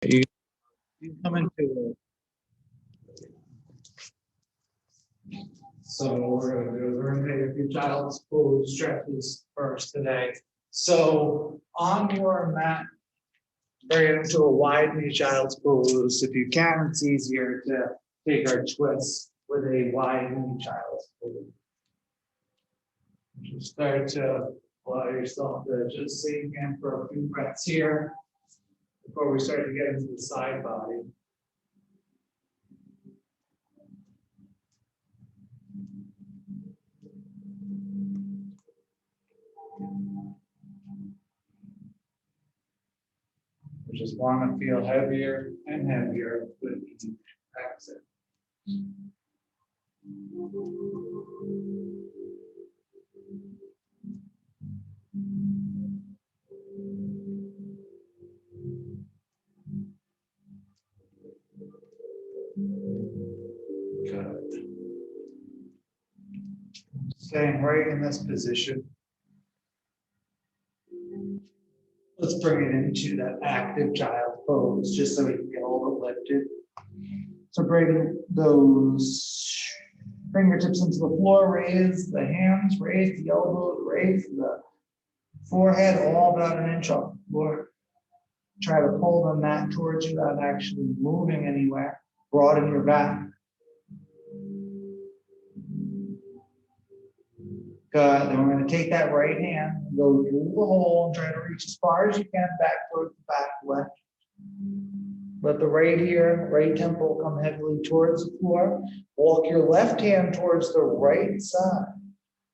You, you come into So what we're gonna do is we're gonna take a few child's pose stretches first today. So on your mat, bring it into a wide knee child's pose. If you can, it's easier to take our twists with a wide knee child's pose. Just start to allow yourself to just sink in for a few breaths here before we start to get into the side body. We just want to feel heavier and heavier with each exit. Good. Staying right in this position. Let's bring it into that active child pose just so we can get all it lifted. So bring those fingertips into the floor, raise the hands, raise the elbows, raise the forehead, all about an inch off the floor. Try to pull the mat towards you without actually moving anywhere. Broaden your back. Good. Then we're going to take that right hand and go through the hole and try to reach as far as you can back towards the back left. Let the right ear, right temple come heavily towards the floor. Walk your left hand towards the right side.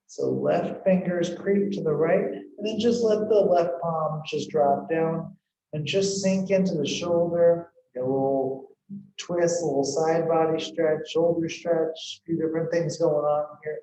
So left fingers creep to the right, and then just let the left palm just drop down and just sink into the shoulder. Get a little twist, a little side body stretch, shoulder stretch, a few different things going on here.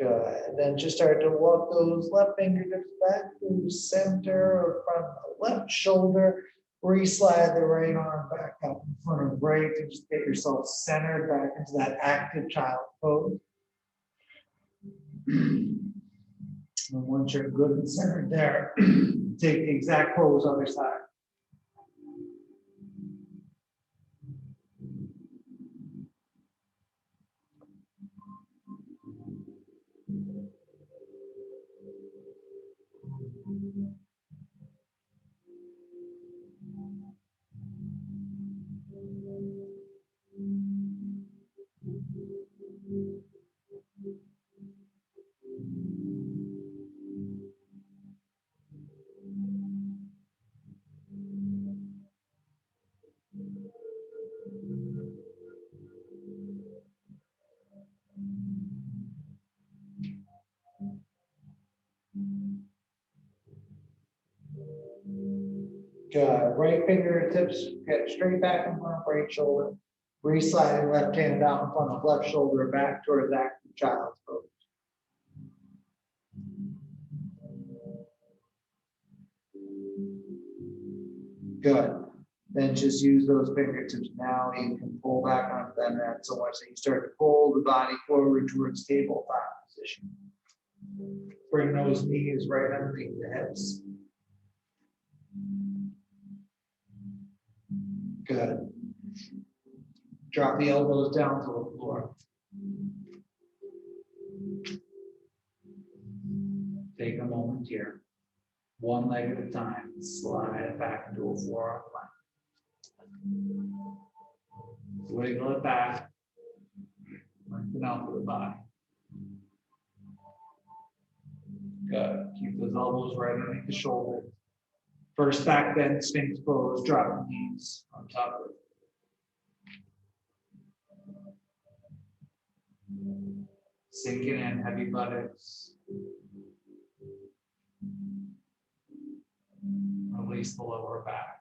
Good. Then just start to walk those left fingertips back through center or front of the left shoulder. Re-slide the right arm back up in front of the right and just get yourself centered back into that active child pose. And once you're good and centered there, take the exact pose other side. Good. Right fingertips get straight back in front of right shoulder. Re-sliding left hand out in front of left shoulder back towards active child's pose. Good. Then just use those fingertips now. You can pull back onto that mat so much that you start to pull the body forward towards tabletop position. Bring those knees right underneath the hips. Good. Drop the elbows down to the floor. Take a moment here. One leg at a time. Slide it back into a floor plank. Wiggle it back. Lengthen out for the body. Good. Keep those elbows right underneath the shoulder. First back bend, sphinx pose, drop the knees on top of it. Sinking in, heavy buttocks. Release the lower back.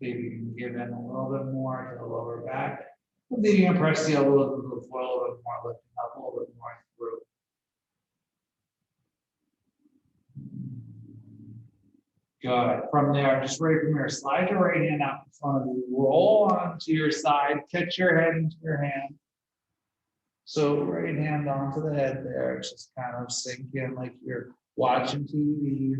Maybe you can give in a little bit more to the lower back. Then you can press the elbow to the floor a little bit more, lifting up a little bit more through. Good. From there, just right from here, slide your right hand out in front of you, roll onto your side, catch your head into your hand. So right hand onto the head there, just kind of sink in like you're watching TV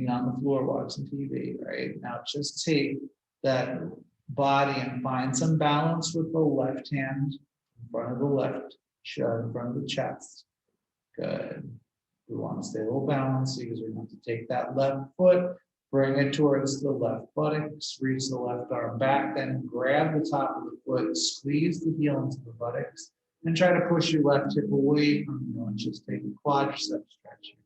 on the floor watching TV, right? Now just take that body and find some balance with the left hand in front of the left in front of the chest. Good. We want to stay a little balanced because we're going to take that left foot, bring it towards the left buttocks, reach the left arm back, then grab the top of the foot, squeeze the heel into the buttocks, and try to push your left hip away from you and just take a quadricep stretch.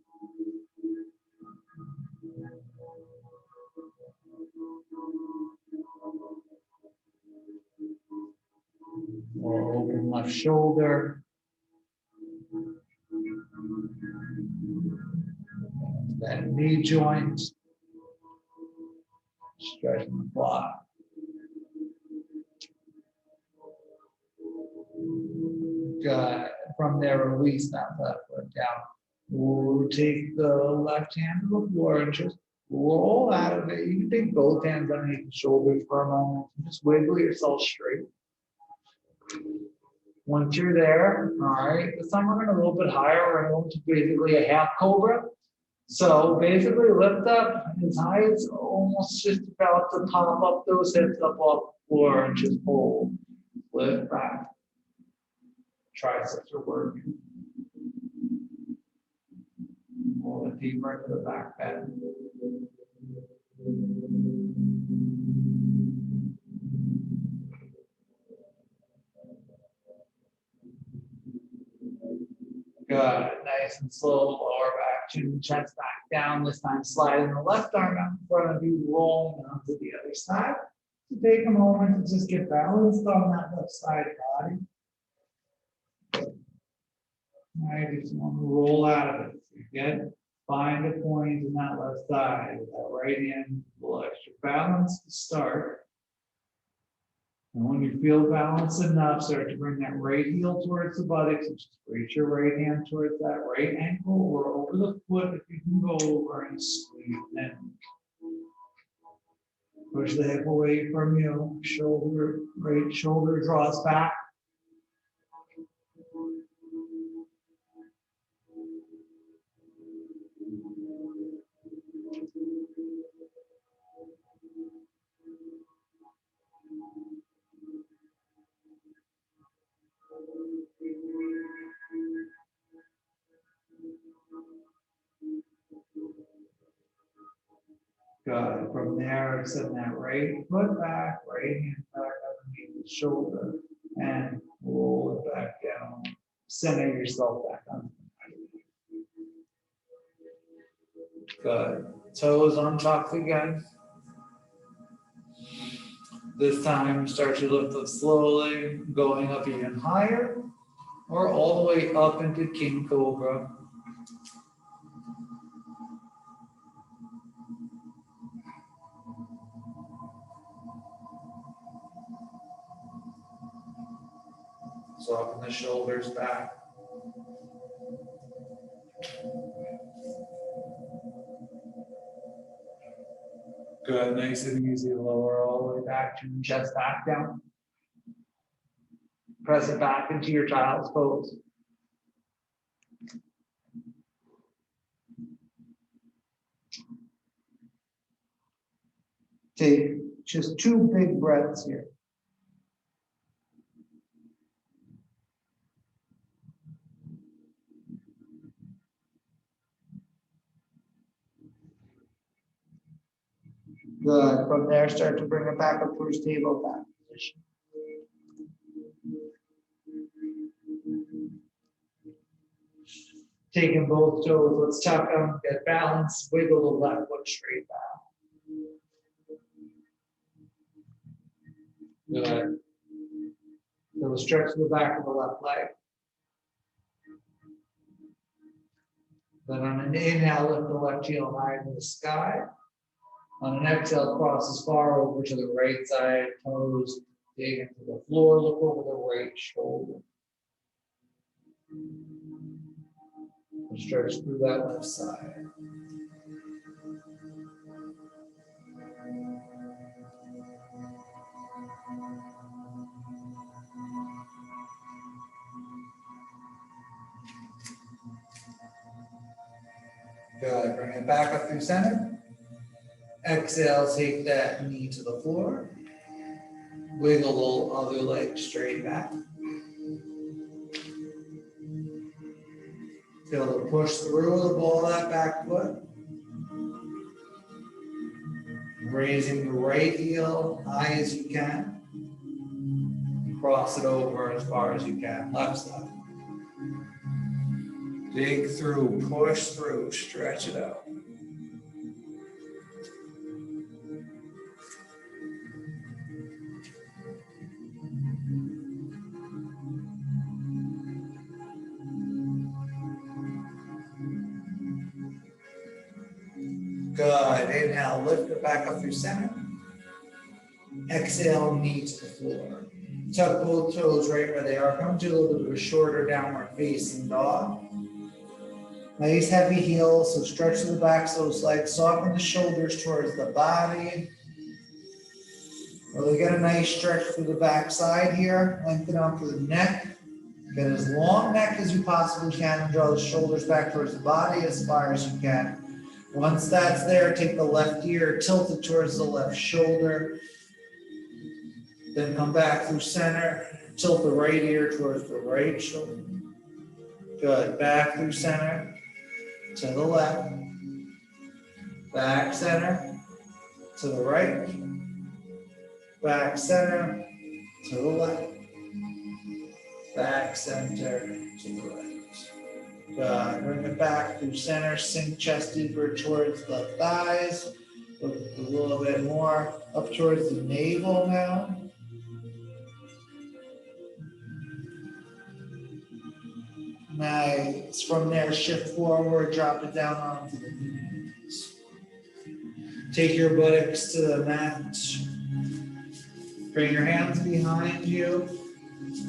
Or open left shoulder. That knee joint, stretching the block. Good. From there, release that left foot down. We'll take the left hand to the floor and just roll out of it. You can take both hands underneath the shoulders for a moment. Just wiggle yourself straight. Once you're there, all right, this time we're going to a little bit higher. We're going to basically a half cobra. So basically lift up as high as almost just about to pop up those hips up off the floor and just hold. Lift back. Triceps are working. Pull it deeper into the back bend. Good. Nice and slow. Lower back, chin and chest back down. This time sliding the left arm out in front of you, rolling onto the other side. So take a moment to just get balanced on that left side body. All right, just want to roll out of it. So you get, find a point in that left side. With that right hand, a little extra balance to start. And when you feel balanced enough, start to bring that right heel towards the buttocks and just reach your right hand towards that right ankle or over the foot if you can go over and squeeze in. Push the hip away from you, shoulder, right shoulder draws back. Good. From there, send that right foot back, right hand back underneath the shoulder, and roll it back down. Center yourself back on. Good. Toes on top again. This time, start to lift up slowly, going up even higher, or all the way up into King Cobra. Soften the shoulders back. Good, nice and easy. Lower all the way back, chin and chest back down. Press it back into your child's pose. Take just 2 big breaths here. Good. From there, start to bring it back up towards table back position. Taking both toes, let's tuck them, get balance, wiggle the left foot straight back. Good. So stretch the back of the left leg. Then on an inhale, lift the left heel high in the sky. On an exhale, cross as far over to the right side, toes dig into the floor, look over the right shoulder. Stretch through that left side. Good, bring it back up through center. Exhale, take that knee to the floor. Wiggle the other leg straight back. Feel the push through the ball of that back foot. Raising the right heel high as you can. Cross it over as far as you can, left side. Dig through, push through, stretch it out. Good. Inhale, lift it back up through center. Exhale, knee to the floor. Tuck both toes right where they are. Come to a little bit of a shorter downward facing dog. Nice heavy heel, so stretch to the backs of those legs. Soften the shoulders towards the body. Really get a nice stretch through the back side here. Lengthen out through the neck. Get as long neck as you possibly can and draw the shoulders back towards the body as far as you can. Once that's there, take the left ear, tilt it towards the left shoulder. Then come back through center, tilt the right ear towards the right shoulder. Good, back through center, to the left. Back center, to the right. Back center, to the left. Back center, to the right. Good. Bring it back through center, sink chest deeper towards the thighs. Look a little bit more up towards the navel now. Nice. From there, shift forward, drop it down onto the knees. Take your buttocks to the mat. Bring your hands behind you.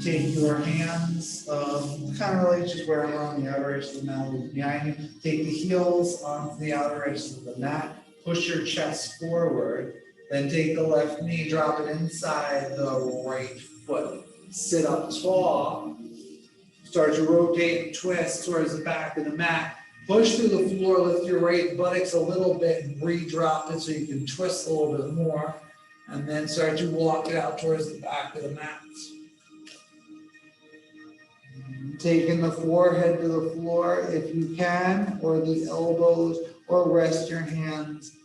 Take your hands, kind of like just where I'm on the outer edge of the mat behind you. Take the heels onto the outer edges of the mat. Push your chest forward. Then take the left knee, drop it inside the right foot. Sit up tall. Start to rotate and twist towards the back of the mat. Push through the floor, lift your right buttocks a little bit and re-drop it so you can twist a little bit more. And then start to walk it out towards the back of the mat. Taking the forehead to the floor if you can, or the elbows, or rest your hands,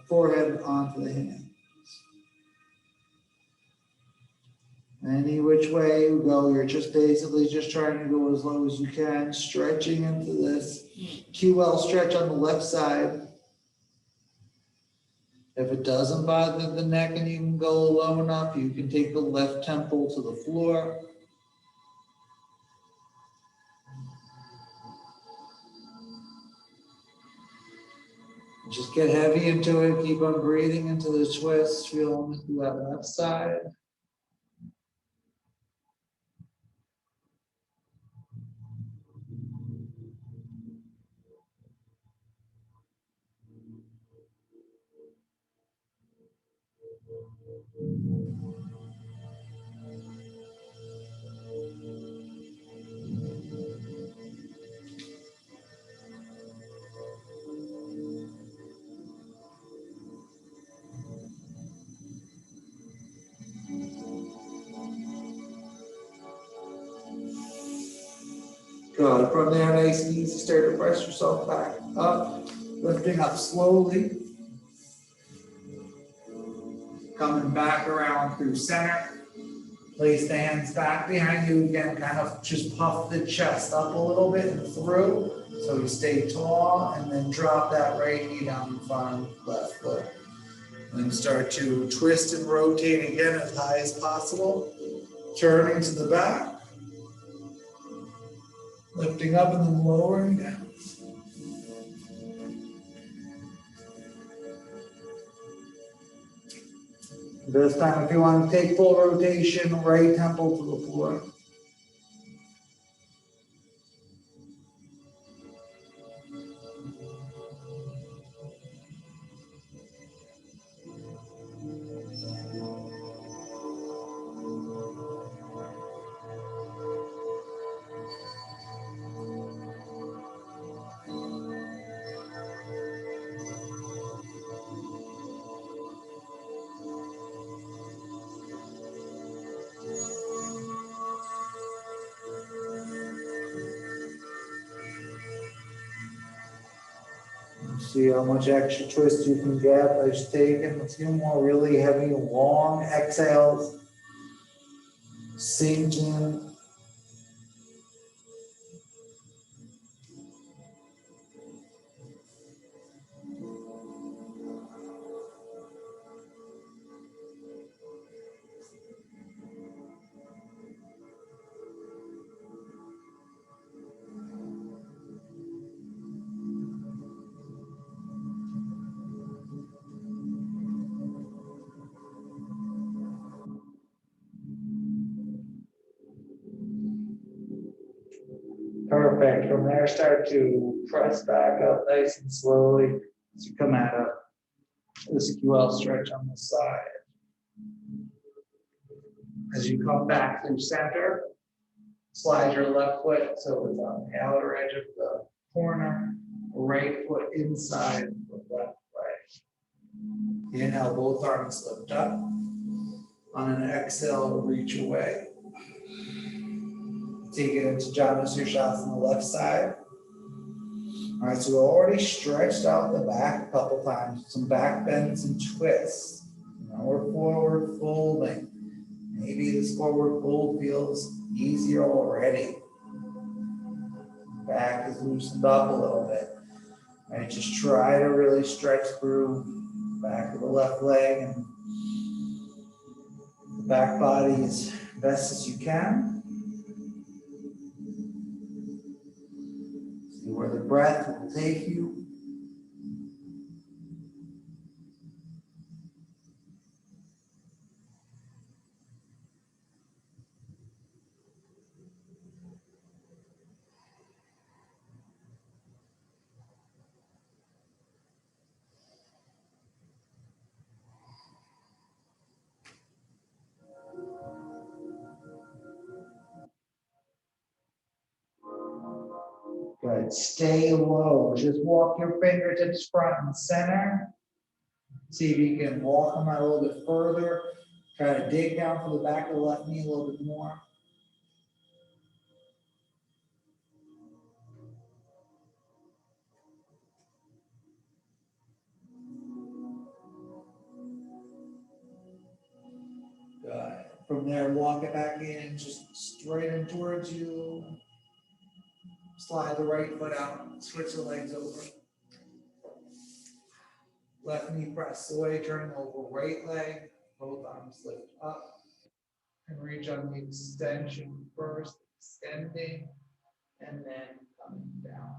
forehead onto the hands. Any which way you go, you're just basically just trying to go as low as you can, stretching into this QL stretch on the left side. If it doesn't bother the neck and you can go low enough, you can take the left temple to the floor. Just get heavy into it. Keep on breathing into the twist. Feeling through that left side. Good. From there, nice and easy, start to press yourself back up, lifting up slowly. Coming back around through center. Place the hands back behind you again, kind of just puff the chest up a little bit and through. So you stay tall and then drop that right knee down in front of the left foot. And start to twist and rotate again as high as possible. Turning to the back. Lifting up and then lowering down. This time, if you want to take full rotation, right temple to the floor. See how much extra twist you can get by just taking a few more really heavy, long exhales. Sink in. Perfect. From there, start to press back up nice and slowly as you come out of this QL stretch on the side. As you come back through center, slide your left foot so it's on the outer edge of the corner, right foot inside the left leg. Inhale, both arms lift up. On an exhale, reach away. Take it into Janusirshasana on the left side. All right, so we're already stretched out the back a couple times, some back bends and twists. Now we're forward folding. Maybe this forward fold feels easier already. Back is loosened up a little bit. All right, just try to really stretch through back of the left leg and the back body as best as you can. See where the breath will take you. Good. Stay low. Just walk your fingertips front and center. See if you can walk them out a little bit further. Try to dig down for the back of the left knee a little bit more. Good. From there, walk it back in, just straight in towards you. Slide the right foot out, switch the legs over. Left knee press away, turning over right leg, both arms lift up. And reach on the extension first, extending, and then coming down.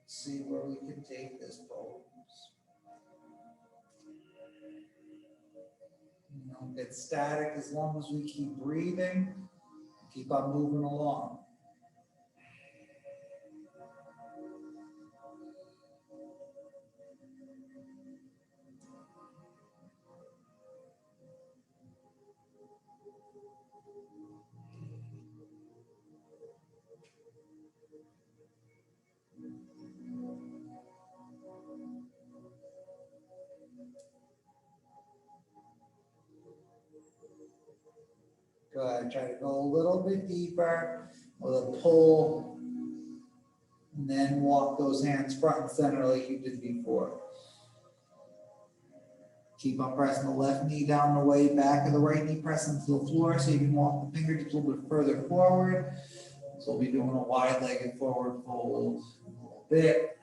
See where we can take this pose. Don't get static as long as we keep breathing, keep on moving along. Good. Try to go a little bit deeper with a pull, and then walk those hands front and center like you did before. Keep on pressing the left knee down the way, back of the right knee pressing to the floor so you can walk the fingertips a little bit further forward. So we'll be doing a wide-legged forward fold a little bit.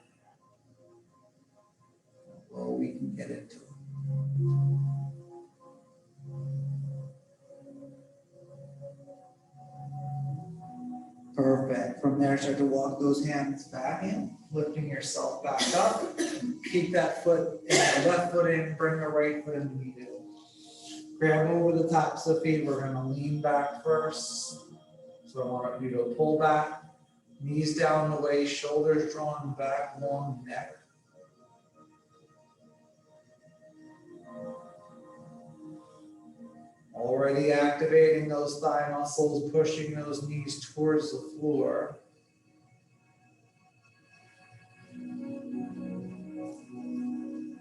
Well, we can get into it. Perfect. From there, start to walk those hands back in, lifting yourself back up. Keep that foot in, the left foot in, bring the right foot in the middle. Grab over the tops of the feet. We're going to lean back first. So I want you to pull back, knees down the waist, shoulders drawn back, long neck. Already activating those thigh muscles, pushing those knees towards the floor.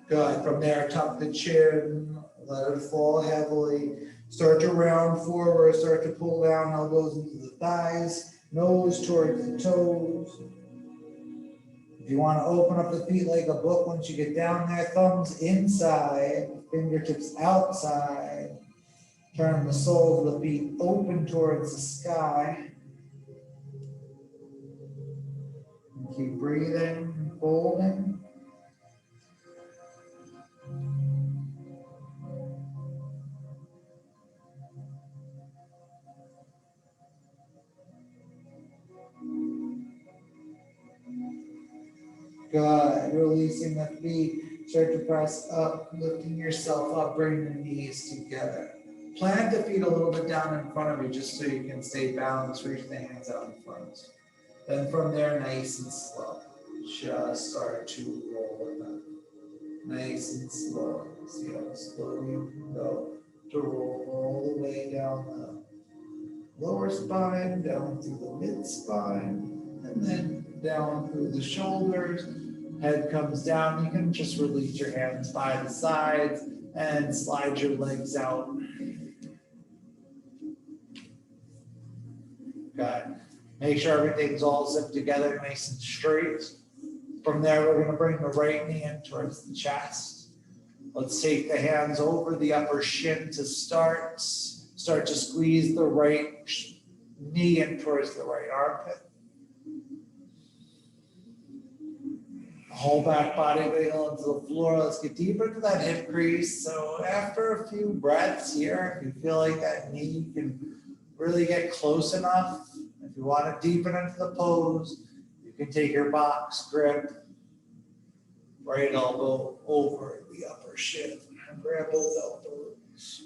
Good. From there, tuck the chin, let it fall heavily. Start to round forward, start to pull down, elbows into the thighs, nose towards the toes. If you want to open up the feet like a book, once you get down there, thumbs inside, fingertips outside. Turn the soles of the feet open towards the sky. And keep breathing, folding. Good. Releasing the feet. Start to press up, lifting yourself up, bring the knees together. Plant the feet a little bit down in front of you just so you can stay balanced. Reach the hands out in front. Then from there, nice and slow. Just start to roll it up. Nice and slow. See how slowly you can go to roll all the way down the lower spine, down through the mid spine, and then down through the shoulders. Head comes down. You can just release your hands by the sides and slide your legs out. Good. Make sure everything's all zipped together, nice and straight. From there, we're going to bring the right knee in towards the chest. Let's take the hands over the upper shin to start. Start to squeeze the right knee in towards the right armpit. Whole back body weight onto the floor. Let's get deeper into that hip crease. So after a few breaths here, if you feel like that knee can really get close enough, if you want to deepen into the pose, you can take your box grip, right elbow over the upper shin, and grab both elbows.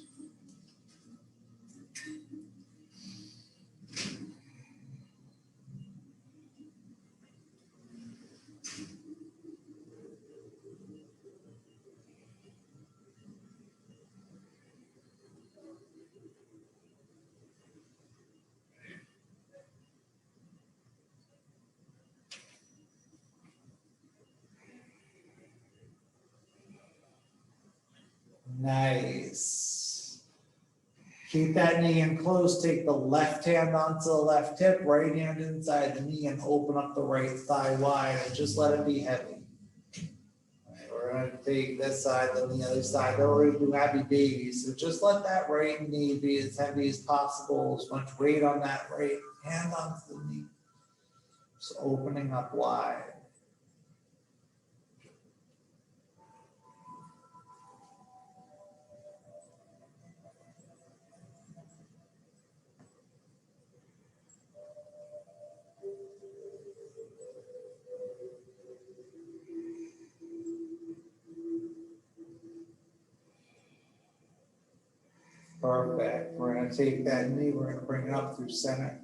Nice. Keep that knee in close. Take the left hand onto the left hip, right hand inside the knee, and open up the right thigh wide, and just let it be heavy. All right, we're going to take this side, then the other side. Then we're going to do happy babies. So just let that right knee be as heavy as possible, as much weight on that right hand onto the knee. Just opening up wide. Perfect. We're going to take that knee, we're going to bring it up through center.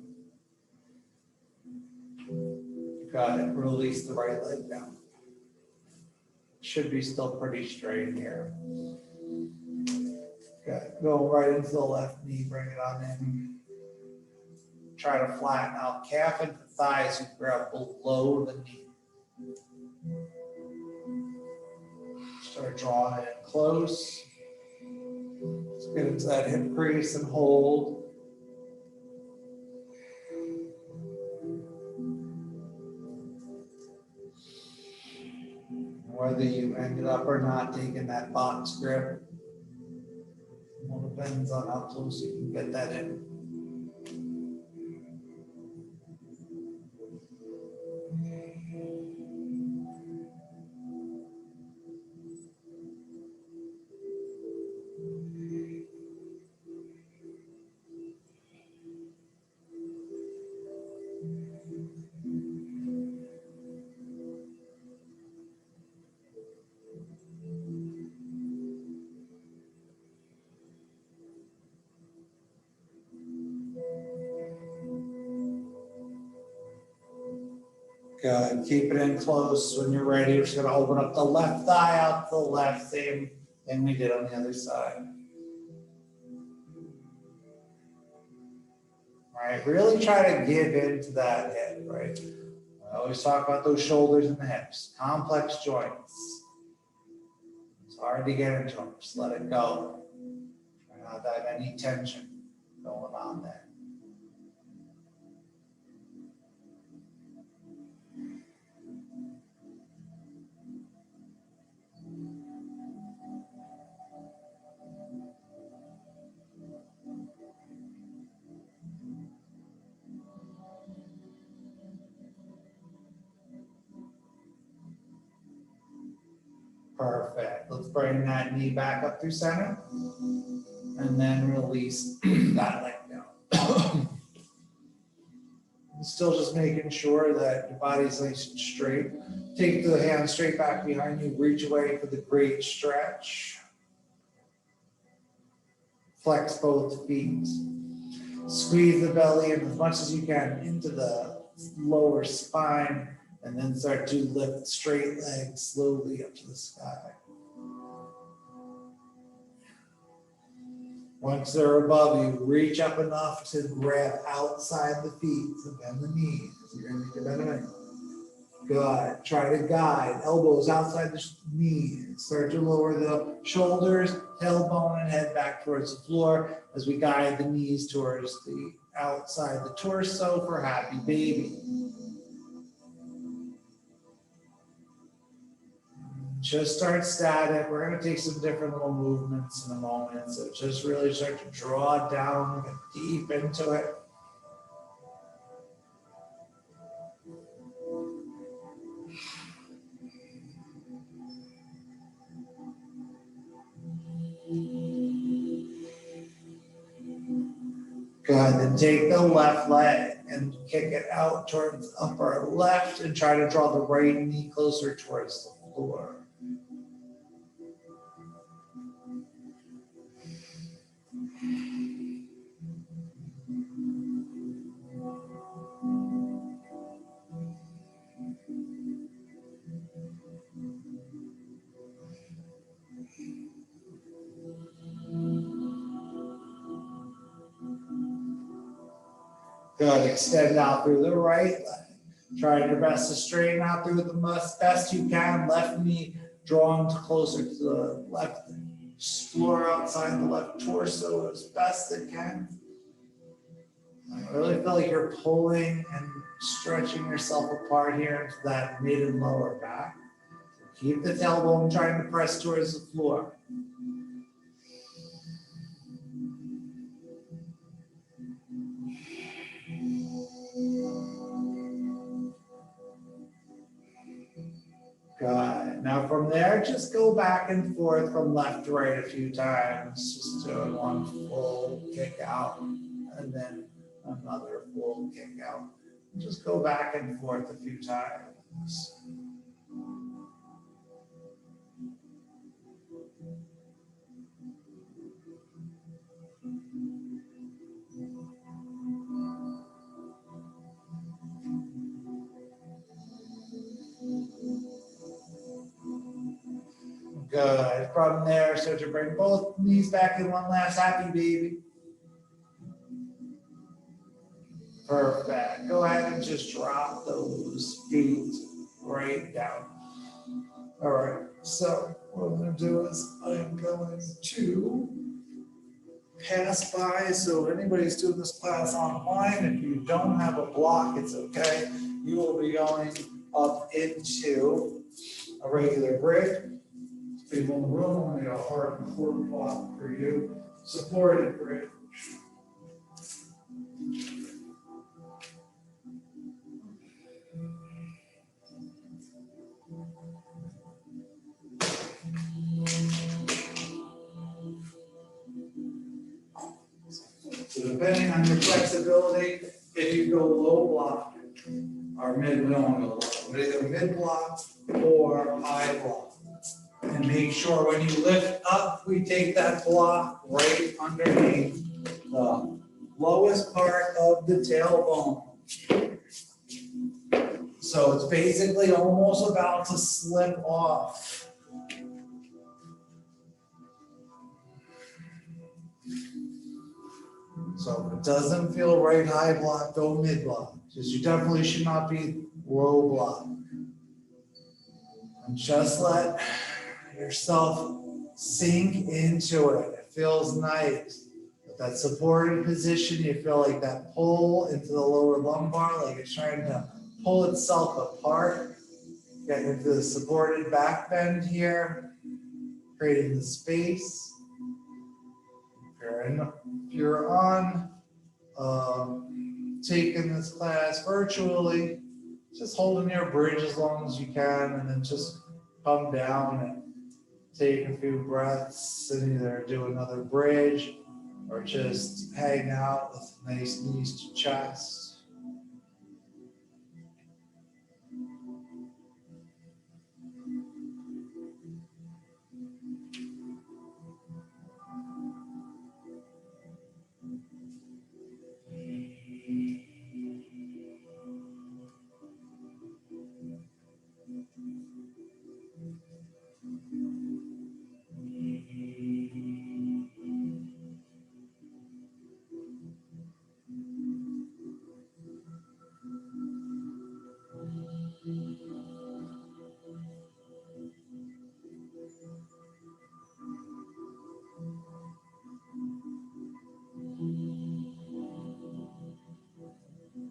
Got it. Release the right leg down. Should be still pretty straight here. Good. Go right into the left knee, bring it on in. Try to flatten out calf and thighs. You grab below the knee. Start drawing it close. Let's get into that hip crease and hold. Whether you ended up or not taking that box grip, all depends on how close you can get that in. Good. Keep it in close. When you're ready, you're just gonna open up the left thigh out to the left, same thing we did on the other side. All right, really try to give into that hip, right? I always talk about those shoulders and the hips, complex joints. It's hard to get into them, just let it go. Try not to have any tension going on there. Perfect. Let's bring that knee back up through center and then release that leg down. Still just making sure that your body's nice and straight. Take the hand straight back behind you, reach away for the great stretch. Flex both feet. Squeeze the belly in as much as you can into the lower spine, and then start to lift straight legs slowly up to the sky. Once they're above you, reach up enough to grab outside the feet, so bend the knees. You're going to bend the knees. Good. Try to guide elbows outside the knees. Start to lower the shoulders, tailbone, and head back towards the floor as we guide the knees towards the outside the torso for happy baby. Just start static. We're going to take some different little movements in a moment. So just really start to draw down, get deep into it. Good. Then take the left leg and kick it out towards upper left and try to draw the right knee closer towards the floor. Good. Extend out through the right leg. Try your best to straighten out through the best you can. Left knee drawn closer to the left floor outside the left torso as best it can. I really feel like you're pulling and stretching yourself apart here into that mid and lower back. Keep the tailbone trying to press towards the floor. Good. Now from there, just go back and forth from left to right a few times, just doing one full kick out and then another full kick out. Just go back and forth a few times. Good. From there, start to bring both knees back in one last happy baby. Perfect. Go ahead and just drop those feet right down. All right. So what I'm going to do is I'm going to pass by. So if anybody's doing this class online, if you don't have a block, it's okay. You will be going up into a regular grid. People in the room, I'm going to get a hard core block for you. Supported grid. So depending on your flexibility, if you go low block or mid, we don't want to go low, but either mid block or high block. And make sure when you lift up, we take that block right underneath the lowest part of the tailbone. So it's basically almost about to slip off. So if it doesn't feel right high block, go mid block. Because you definitely should not be low block. And just let yourself sink into it. It feels nice. With that supported position, you feel like that pull into the lower lumbar, like it's trying to pull itself apart. Getting into the supported back bend here, creating the space. If you're on taking this class virtually, just holding your bridge as long as you can, and then just come down and take a few breaths and either do another bridge or just hang out with nice knees to chest.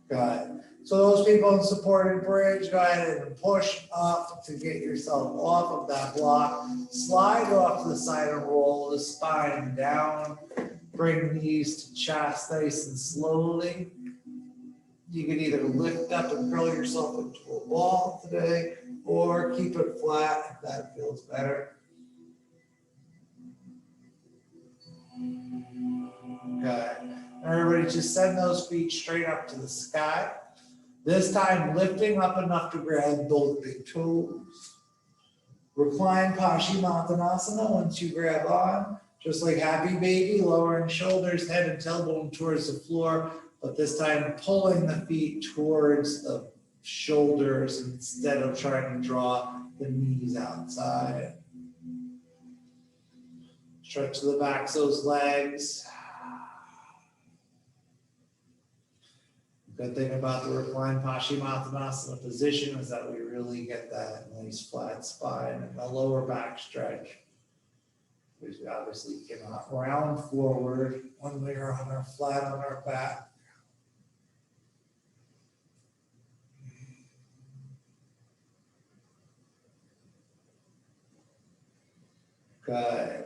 Good. So those people in supported bridge, go ahead and push up to get yourself off of that block. Slide off to the side and roll the spine down. Bring knees to chest nice and slowly. You can either lift up and curl yourself into a ball today, or keep it flat if that feels better. Good. Everybody just send those feet straight up to the sky. This time lifting up enough to grab both big toes. Recline Paschimottanasana. Once you grab on, just like happy baby, lowering shoulders, head and tailbone towards the floor, but this time pulling the feet towards the shoulders instead of trying to draw the knees outside. Stretch the backs of those legs. Good thing about the reclined Paschimottanasana position is that we really get that nice flat spine and the lower back stretch. We obviously cannot round forward when we are on our flat on our back. Good.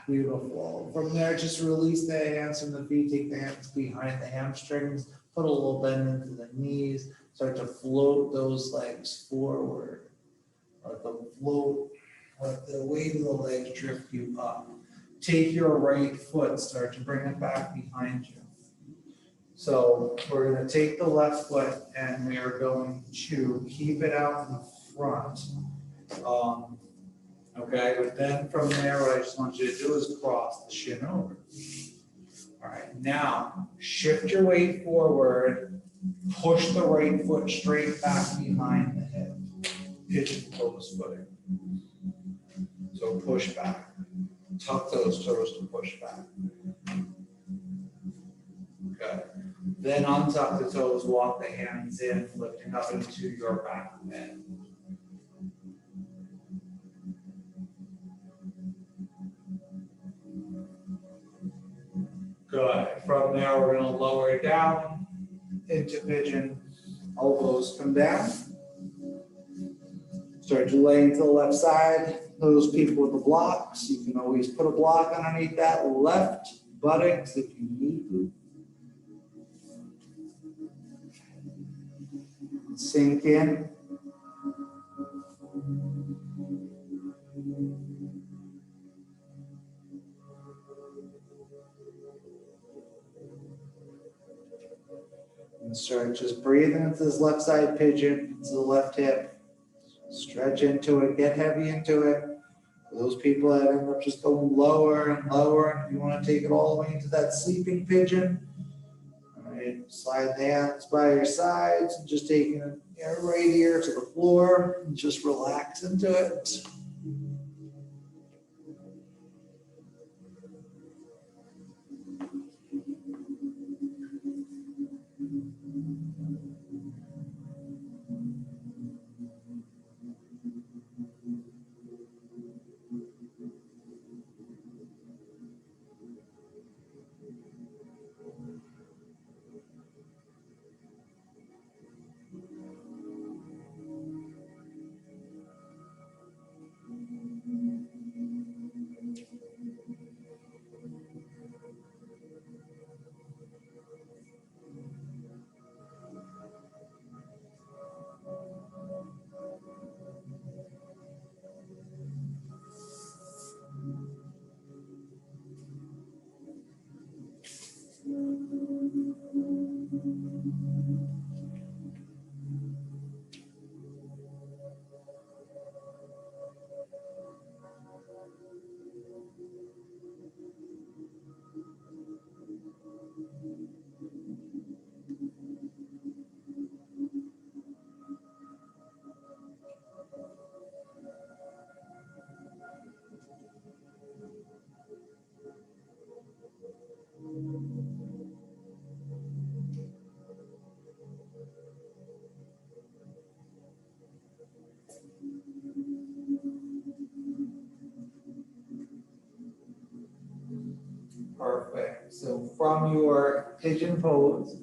Beautiful. From there, just release the hands from the feet, take the hands behind the hamstrings, put a little bend into the knees, start to float those legs forward. Let them float, let the weight of the legs drift you up. Take your right foot, start to bring it back behind you. So we're going to take the left foot and we are going to keep it out in the front. Okay, but then from there, what I just want you to do is cross the shin over. All right, now shift your weight forward, push the right foot straight back behind the hip, pigeon toes footing. So push back, tuck those toes to push back. Okay, then untuck the toes, walk the hands in, lifting up into your back bend. Good. From there, we're going to lower it down into pigeon. Elbows come down. Start to lay into the left side. Those people with the blocks, you can always put a block underneath that left buttocks if you need to. Sink in. And start just breathing into this left side pigeon, into the left hip. Stretch into it, get heavy into it. For those people that end up just going lower and lower, if you want to take it all the way into that sleeping pigeon, all right, right? Slide the hands by your sides and just taking it right here to the floor and just relax into it. Perfect. So from your pigeon pose,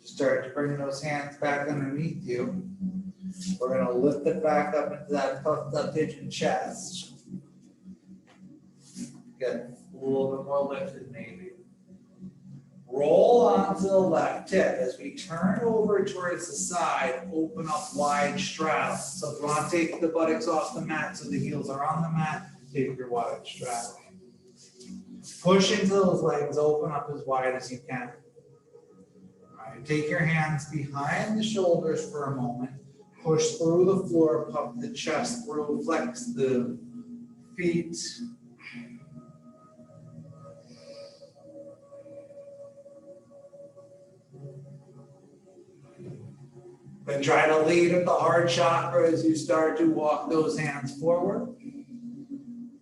start to bring those hands back underneath you. We're going to lift it back up into that puffed up pigeon chest. Get a little bit more lifted maybe. Roll onto the left hip. As we turn over towards the side, open up wide straddle. So if you want to take the buttocks off the mat so the heels are on the mat, take your wide straddle. Push into those legs, open up as wide as you can. All right, take your hands behind the shoulders for a moment. Push through the floor, puff the chest through, flex the feet. Then try to lead with the heart chakra as you start to walk those hands forward.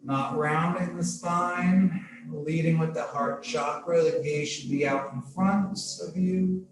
Not rounding the spine, leading with the heart chakra. The gaze should be out in front of you.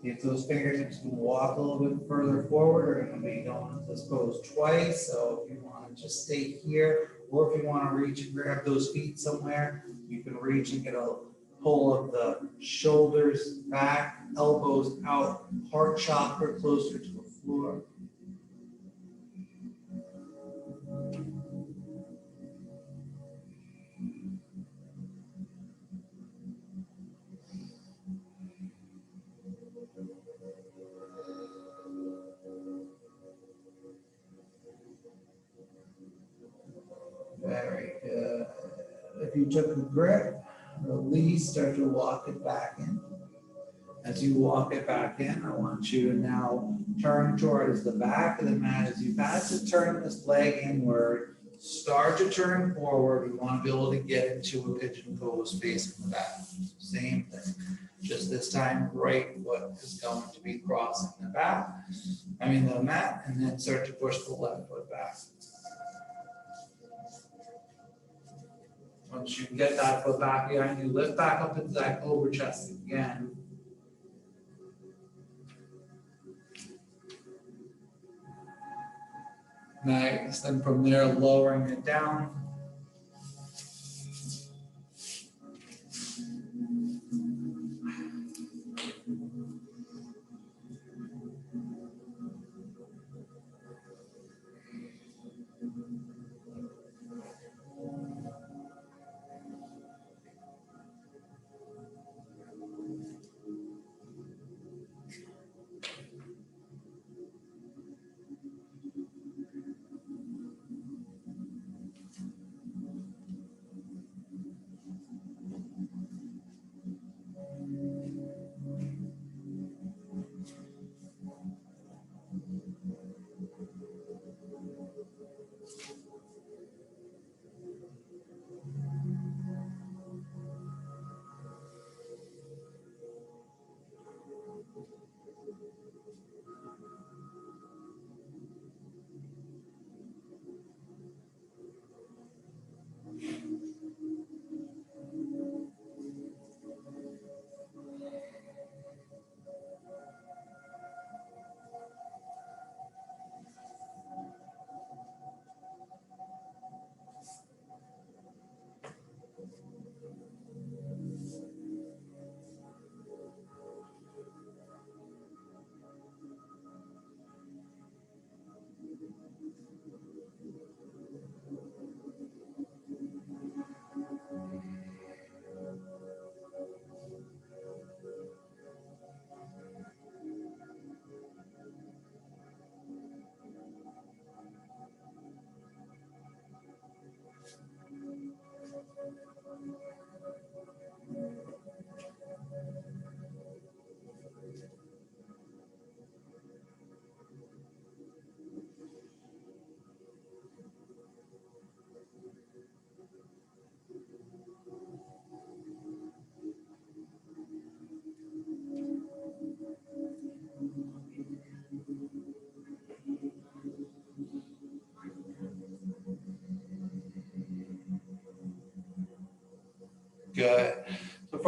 If those fingertips can walk a little bit further forward, we're going to be going into this pose twice. So if you want to just stay here, or if you want to reach and grab those feet somewhere, you can reach and get a pull of the shoulders back, elbows out, heart chakra closer to the floor. Very good. If you took a grip, release, start to walk it back in. As you walk it back in, I want you to now turn towards the back of the mat. As you pass to turn this leg inward, start to turn forward. We want to be able to get into a pigeon pose facing the back. Same thing. Just this time, right foot is going to be crossing the the mat, and then start to push the left foot back. Once you get that foot back behind you, lift back up into that cobra chest again. Nice. Then from there, lowering it down.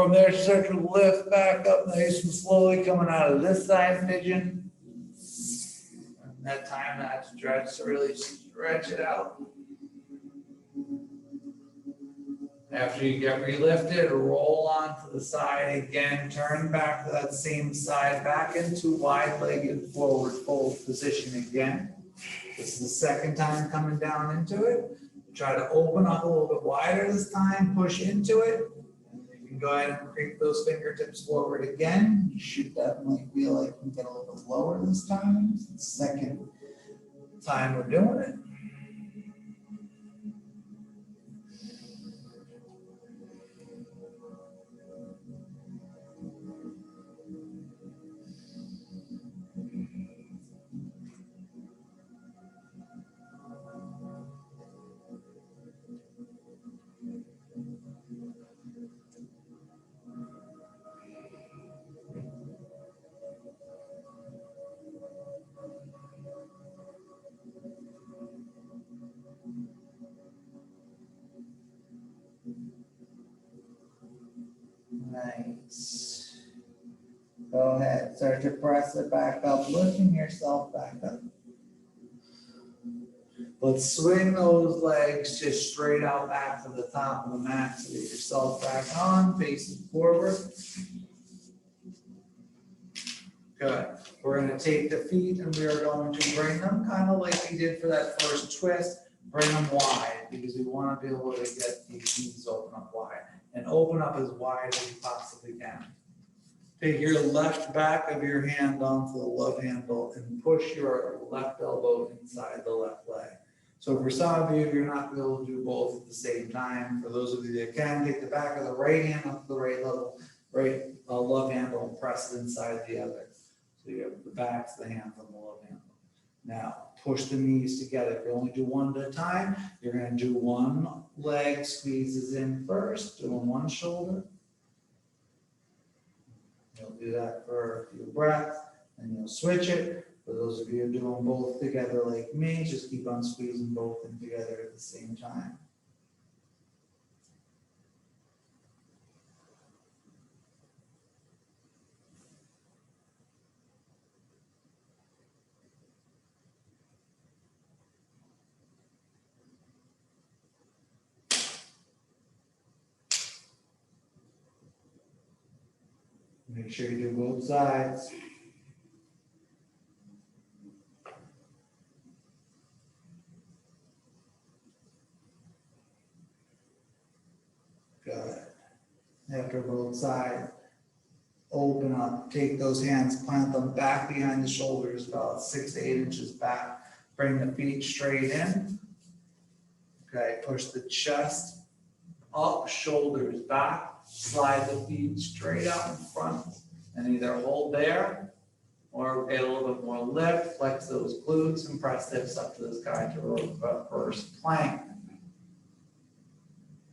From there, start to lift back up nice and slowly, coming out of this side pigeon. And that time, that stretch to really stretch it out. After you get relifted, roll onto the side again, turn back to that same side, back into wide-legged forward fold position again. This is the second time coming down into it. Try to open up a little bit wider this time, push into it. And you can go ahead and creep those fingertips forward again. You should definitely feel like you can get a little bit lower this time. It's the second time we're doing it. Nice. Go ahead, start to press it back up, lifting yourself back up. Let's swing those legs just straight out back to the top of the mat. So get yourself back on, facing forward. Good. We're going to take the feet and we are going to bring them kind of like we did for that first twist. Bring them wide because we want to be able to get these knees open up wide. And open up as wide as you possibly can. Take your left back of your hand onto the love handle and push your left elbow inside the left leg. So for some of you, you're not able to do both at the same time. For those of you that can, take the back of the right hand up to the right level, right love handle and press it inside the other. So you have the backs of the hands on the love handle. Now, push the knees together. If you only do one at a time, you're going to do one leg squeezes in first, doing one shoulder. You'll do that for a few breaths, and you'll switch it. For those of you doing both together like me, just keep on squeezing both in together at the same time. Make sure you do both sides. Good. After both sides, open up, take those hands, plant them back behind the shoulders, about 6 to 8 inches back. Bring the feet straight in. Okay, push the chest up, shoulders back. Slide the feet straight out in front and either hold there or get a little bit more lift, flex those glutes and press hips up to the sky to reverse plank.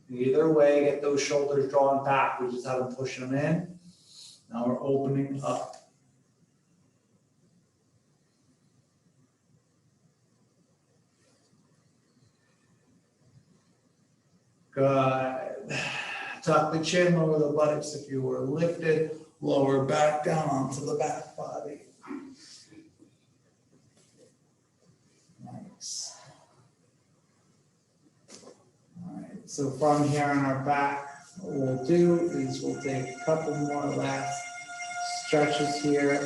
Either way, get those shoulders drawn back. We just have them push them in. Now we're opening up. Good. Tuck the chin, lower the buttocks if you were lifted, lower back down onto the back body. Nice. All right, so from here on our back, what we'll do is we'll take a couple more last stretches here.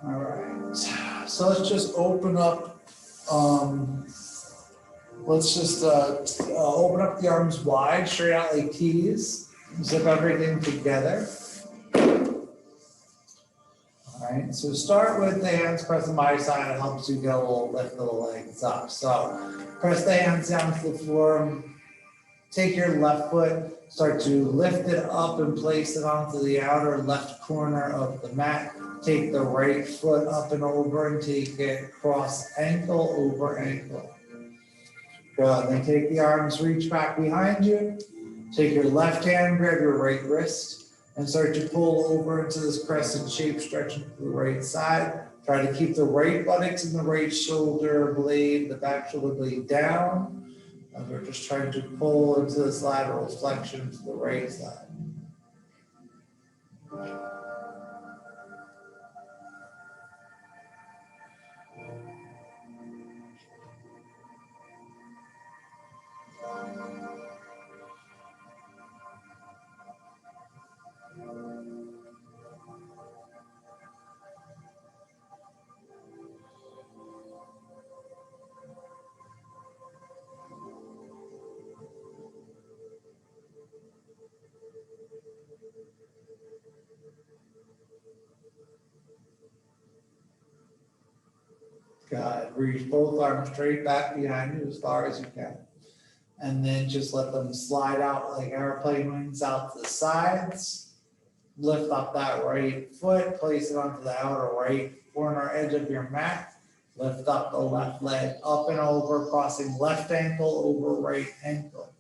All right, so let's just open up. Let's just open up the arms wide, straight out like T's. Zip everything together. All right, so start with the hands pressing by your side. It helps you get a little lift of the legs up. So press the hands down to the floor. Take your left foot, start to lift it up and place it onto the outer left corner of the mat. Take the right foot up and over and take it cross ankle over ankle. Good, then take the arms, reach back behind you. Take your left hand, grab your right wrist, and start to pull over into this crescent shape, stretching to the right side. Try to keep the right buttocks and the right shoulder blade, the back shoulder blade down. And we're just trying to pull into this lateral flexion to the right side. Good. Reach both arms straight back behind you as far as you can. And then just let them slide out like airplane wings out to the sides. Lift up that right foot, place it onto the outer right corner edge of your mat. Lift up the left leg up and over, crossing left ankle over right ankle.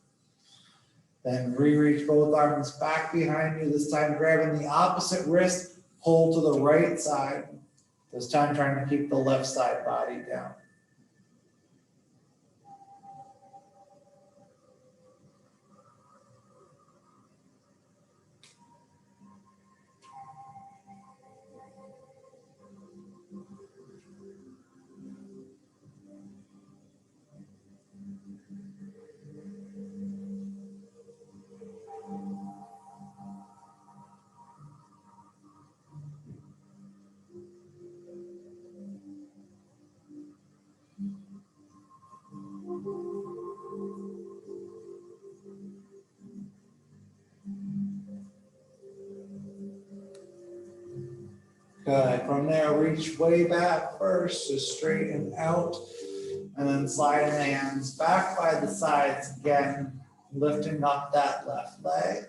Then re-reach both arms back behind you, this time grabbing the opposite wrist, pull to the right side. This time trying to keep the left side body down. Good. From there, reach way back first, just straighten out, and then slide the hands back by the sides again, lifting up that left leg,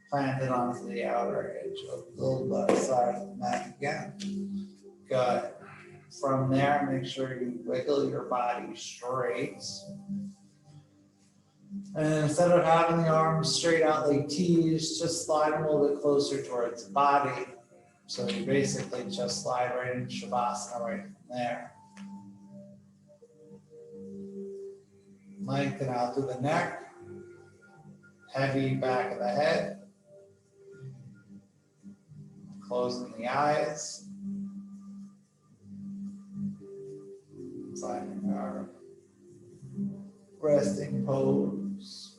plant it onto the outer edge of the left side of the mat again. Good. From there, make sure you wiggle your body straight. And instead of having the arms straight out like T's, just slide them a little bit closer towards the body. So you basically just slide right into Shavasana right from there. Lengthen out through the neck, heavy back of the head, closing the eyes, finding our resting pose.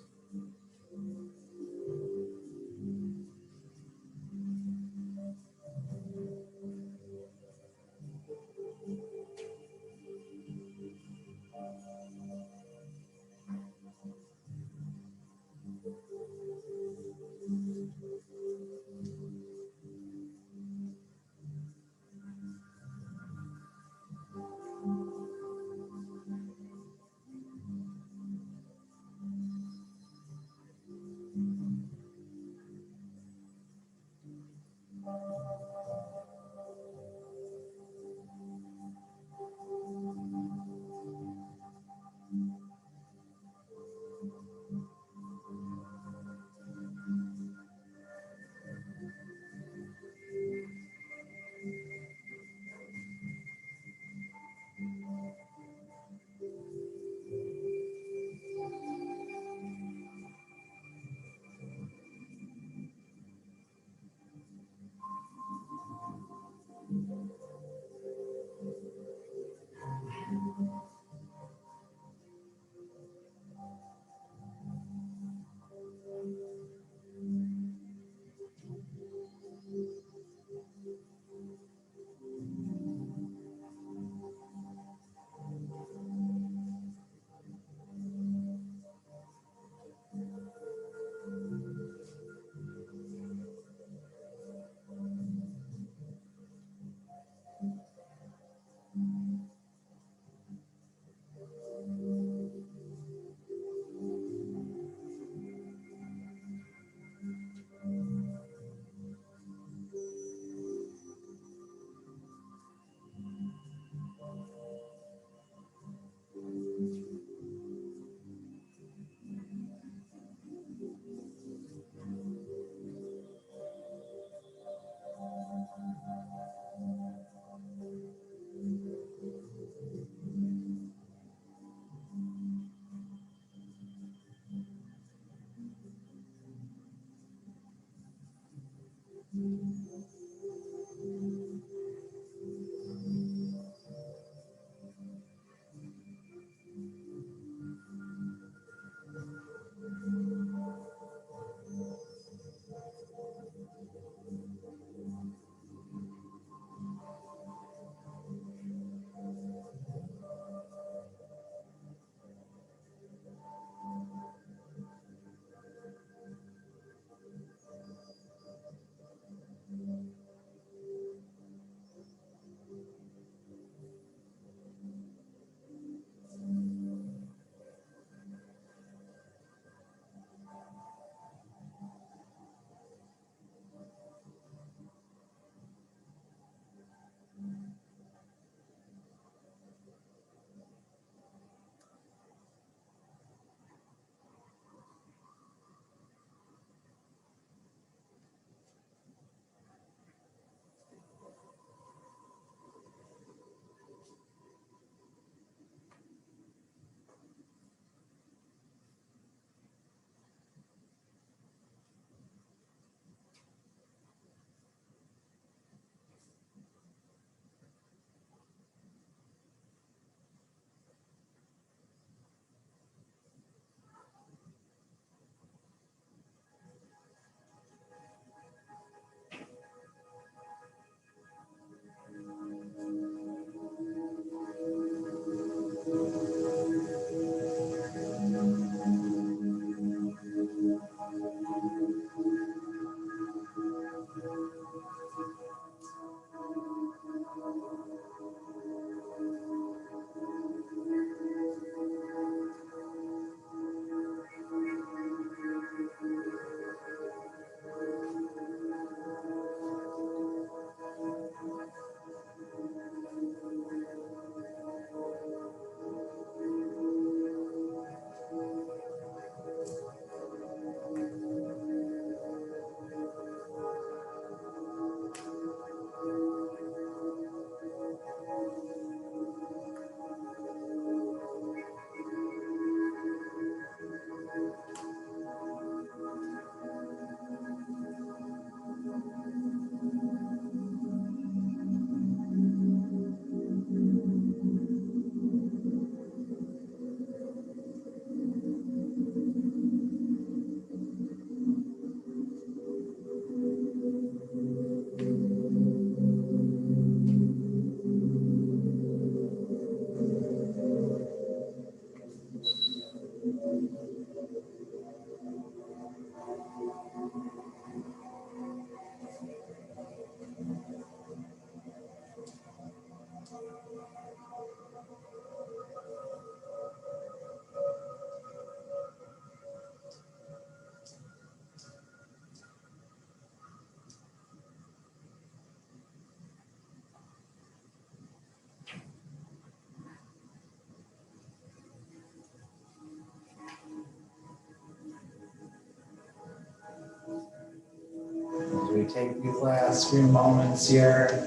take these last few moments here.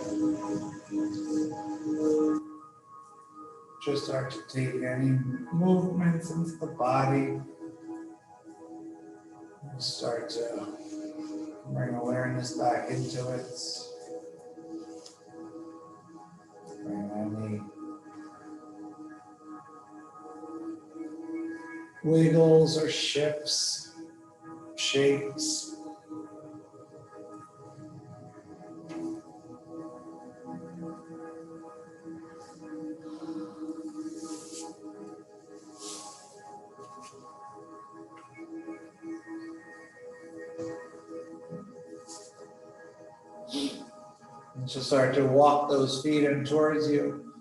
Just start to take any movements into the body. Start to bring awareness back into it. Bring any wiggles or shifts, shakes. And just start to walk those feet in towards you.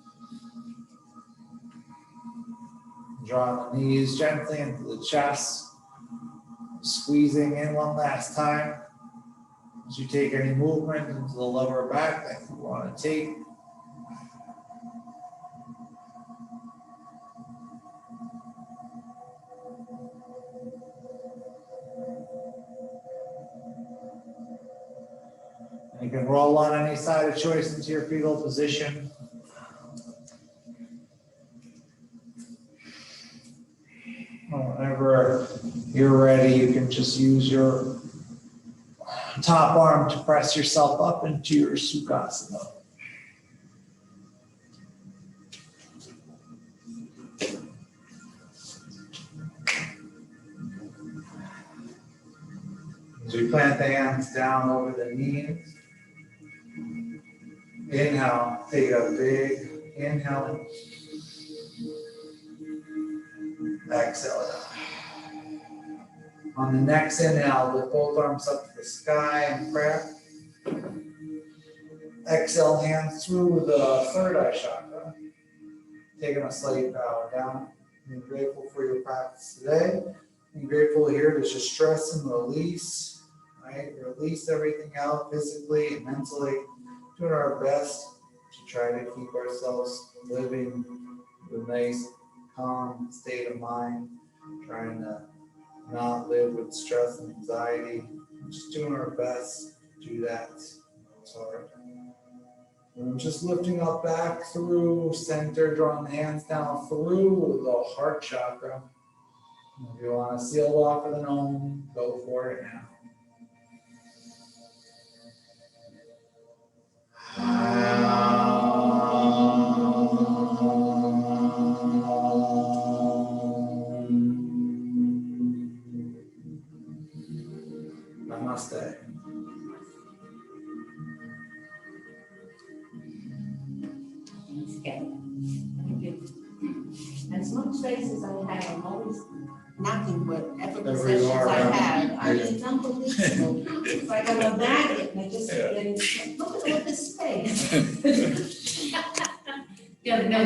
Draw the knees gently into the chest. Squeezing in one last time. As you take any movement into the lower back that you want to take. And you can roll on any side of choice into your fetal position. Whenever you're ready, you can just use your top arm to press yourself up into your Sukhasana. As we plant the hands down over the knees. Inhale, take a big inhale. Exhale. On the next inhale, lift both arms up to the sky in prayer. Exhale, hands through the third eye chakra. Taking a slight bow down. Being grateful for your practice today. Being grateful here to just stress and release. Right? Release everything out physically and mentally. Doing our best to try to keep ourselves living with a nice, calm state of mind. Trying to not live with stress and anxiety. Just doing our best to do that. It's hard. And just lifting up back through center, drawing the hands down through the heart chakra. If you want to seal off with an Om, go for it now. Namaste. As much space as I have, I'm always knocking whatever Wherever you possessions are, I right? have. I mean, it's unbelievable. It's like I'm a magnet and I just, look at all this space. Yeah, no.